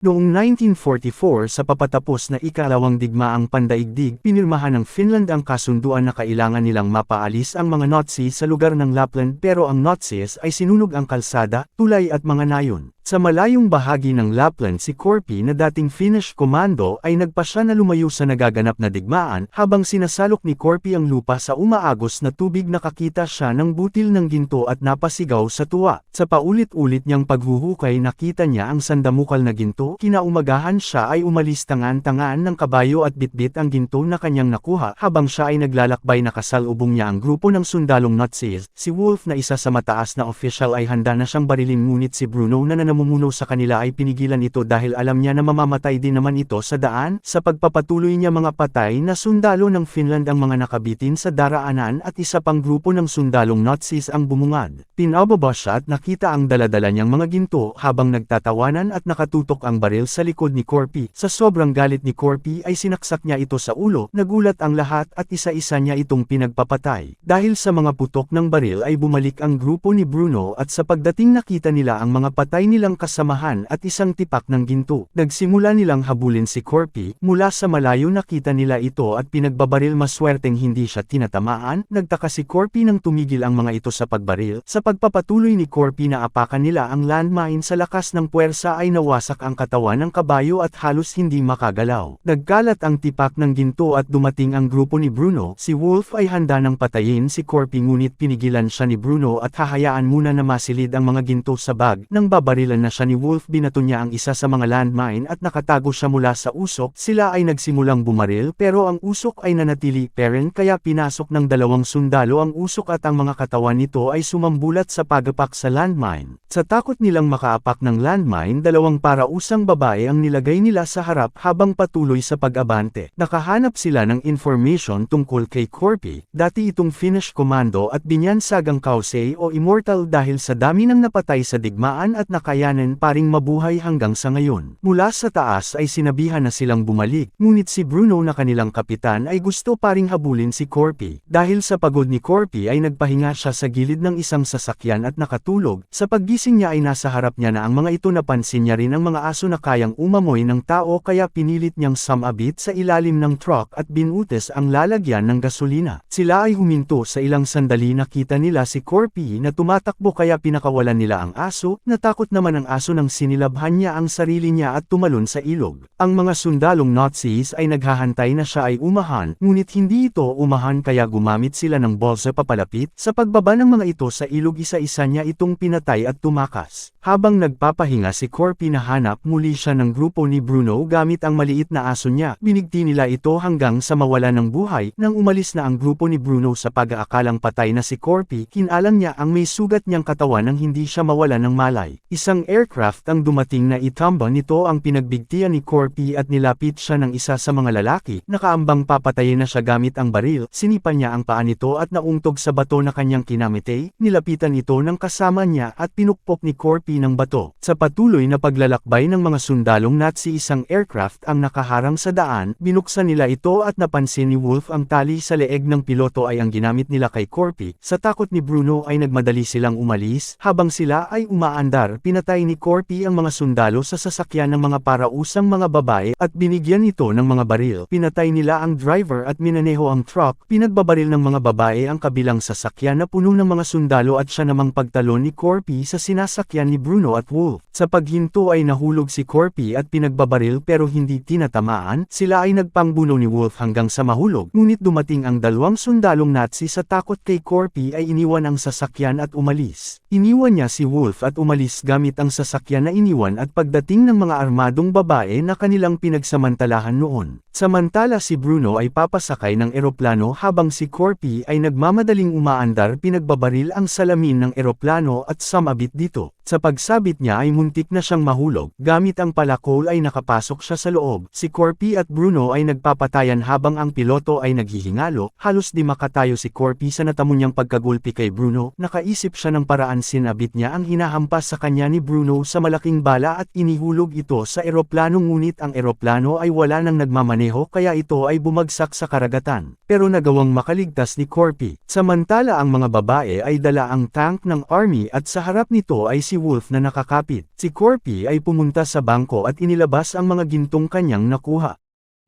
Noong 1944 sa papatapos na ikalawang digmaang pandaigdig, pinirmahan ng Finland ang kasunduan na kailangan nilang mapaalis ang mga Nazi sa lugar ng Lapland pero ang Nazis ay sinunog ang kalsada, tulay at mga nayon. Sa malayong bahagi ng Lapland si Korpi na dating Finnish commando ay nagpasya na lumayo sa nagaganap na digmaan habang sinasalok ni Korpi ang lupa sa umaagos na tubig nakakita siya ng butil ng ginto at napasigaw sa tuwa. Sa paulit-ulit niyang paghuhukay nakita niya ang sandamukal na ginto, kinaumagahan siya ay umalis tangan-tangan ng kabayo at bitbit ang ginto na kanyang nakuha habang siya ay naglalakbay nakasalubong niya ang grupo ng sundalong Nazis. Si Wolf na isa sa mataas na official ay handa na siyang barilin ngunit si Bruno na namumuno sa kanila ay pinigilan ito dahil alam niya na mamamatay din naman ito sa daan. Sa pagpapatuloy niya mga patay na sundalo ng Finland ang mga nakabitin sa daraanan at isa pang grupo ng sundalong Nazis ang bumungad. Pinababa siya at nakita ang daladala niyang mga ginto habang nagtatawanan at nakatutok ang baril sa likod ni Korpi. Sa sobrang galit ni Korpi ay sinaksak niya ito sa ulo, nagulat ang lahat at isa-isa niya itong pinagpapatay. Dahil sa mga putok ng baril ay bumalik ang grupo ni Bruno at sa pagdating nakita nila ang mga patay nilang kasamahan at isang tipak ng ginto. Nagsimula nilang habulin si Korpi, mula sa malayo nakita nila ito at pinagbabaril maswerteng hindi siya tinatamaan. Nagtaka si Korpi nang tumigil ang mga ito sa pagbaril. Sa pagpapatuloy ni Korpi na apakan nila ang landmine sa lakas ng puwersa ay nawasak ang katawan ng kabayo at halos hindi makagalaw. Nagkalat ang tipak ng ginto at dumating ang grupo ni Bruno. Si Wolf ay handa nang patayin si Korpi ngunit pinigilan siya ni Bruno at hahayaan muna na masilid ang mga ginto sa bag. Nang babarilan na siya ni Wolf binato niya ang isa sa mga landmine at nakatago siya mula sa usok. Sila ay nagsimulang bumaril pero ang usok ay nanatili parent kaya pinasok ng dalawang sundalo ang usok at ang mga katawan nito ay sumambulat sa pagapak sa landmine. Sa takot nilang makaapak ng landmine, dalawang parausang babae ang nilagay nila sa harap habang patuloy sa pag-abante. Nakahanap sila ng information tungkol kay Korpi, dati itong Finnish commando at binyansagang kausay o immortal dahil sa dami ng napatay sa digmaan at nakayanan paring mabuhay hanggang sa ngayon. Mula sa taas ay sinabihan na silang bumalik, ngunit si Bruno na kanilang kapitan ay gusto paring habulin si Korpi. Dahil sa pagod ni Korpi ay nagpahinga siya sa gilid ng isang sasakyan at nakatulog. Sa paggising niya ay nasa harap niya na ang mga ito napansin niya rin ang mga aso na kayang umamoy ng tao kaya pinilit niyang sumabit sa ilalim ng truck at binutis ang lalagyan ng gasolina. Sila ay huminto sa ilang sandali nakita nila si Korpi na tumatakbo kaya pinakawalan nila ang aso. Natakot naman ang aso nang sinilabhan niya ang sarili niya at tumalon sa ilog. Ang mga sundalong Nazis ay naghahantay na siya ay umahan, ngunit hindi ito umahan kaya gumamit sila ng bolsa papalapit. Sa pagbaba ng mga ito sa ilog isa-isa niya itong pinatay at tumakas. Habang nagpapahinga si Korpi nahanap muli siya ng grupo ni Bruno gamit ang maliit na aso niya. Binigti nila ito hanggang sa mawala ng buhay. Nang umalis na ang grupo ni Bruno sa pag-aakalang patay na si Korpi, kinalang niya ang may sugat niyang katawan nang hindi siya mawala ng malay. Isang aircraft ang dumating na itamba nito ang pinagbigtian ni Korpi at nilapit siya ng isa sa mga lalaki. Nakaambang papatayin na siya gamit ang baril. Sinipan niya ang paa nito at naungtog sa bato na kanyang kinamite. Nilapitan ito ng kasama niya at pinukpok ni Korpi ng bato. Sa patuloy na paglalakbay ng mga sundalong Nazi isang aircraft ang nakaharang sa daan, binuksan nila ito at napansin ni Wolf ang tali sa leeg ng piloto ay ang ginamit nila kay Korpi. Sa takot ni Bruno ay nagmadali silang umalis, habang sila ay umaandar pinatay ni Korpi ang mga sundalo sa sasakyan ng mga parausang mga babae at binigyan ito ng mga baril. Pinatay nila ang driver at minaneho ang truck, pinagbabaril ng mga babae ang kabilang sasakyan na puno ng mga sundalo at siya namang pagtalon ni Korpi sa sinasakyan ni Bruno at Wolf. Sa paghinto ay nahulog si Korpi at pinagbabaril pero hindi tinatamaan. Sila ay nagpangbuno ni Wolf hanggang sa mahulog. Ngunit dumating ang dalawang sundalong Nazi sa takot kay Korpi ay iniwan ang sasakyan at umalis. Iniwan niya si Wolf at umalis gamit ang sasakyan na iniwan at pagdating ng mga armadong babae na kanilang pinagsamantalahan noon. Samantala si Bruno ay papasakay ng eroplano habang si Korpi ay nagmamadaling umaandar pinagbabaril ang salamin ng eroplano at sumabit dito. Sa pagsabit niya ay muntik na siyang mahulog. Gamit ang palakol ay nakapasok siya sa loob. Si Korpi at Bruno ay nagpapatayan habang ang piloto ay naghihingalo. Halos di makatayo si Korpi sa natamo niyang pagkagulpi kay Bruno. Nakaisip siya ng paraan sinabit niya ang hinahampas sa kanya ni Bruno sa malaking bala at inihulog ito sa eroplano ngunit ang eroplano ay wala nang nagmamaneho nagmamaneho kaya ito ay bumagsak sa karagatan, pero nagawang makaligtas ni Corpy. Samantala ang mga babae ay dala ang tank ng army at sa harap nito ay si Wolf na nakakapit. Si Corpy ay pumunta sa bangko at inilabas ang mga gintong kanyang nakuha.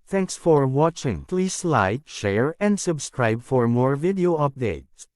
Thanks for watching. Please like, share, and subscribe for more video updates.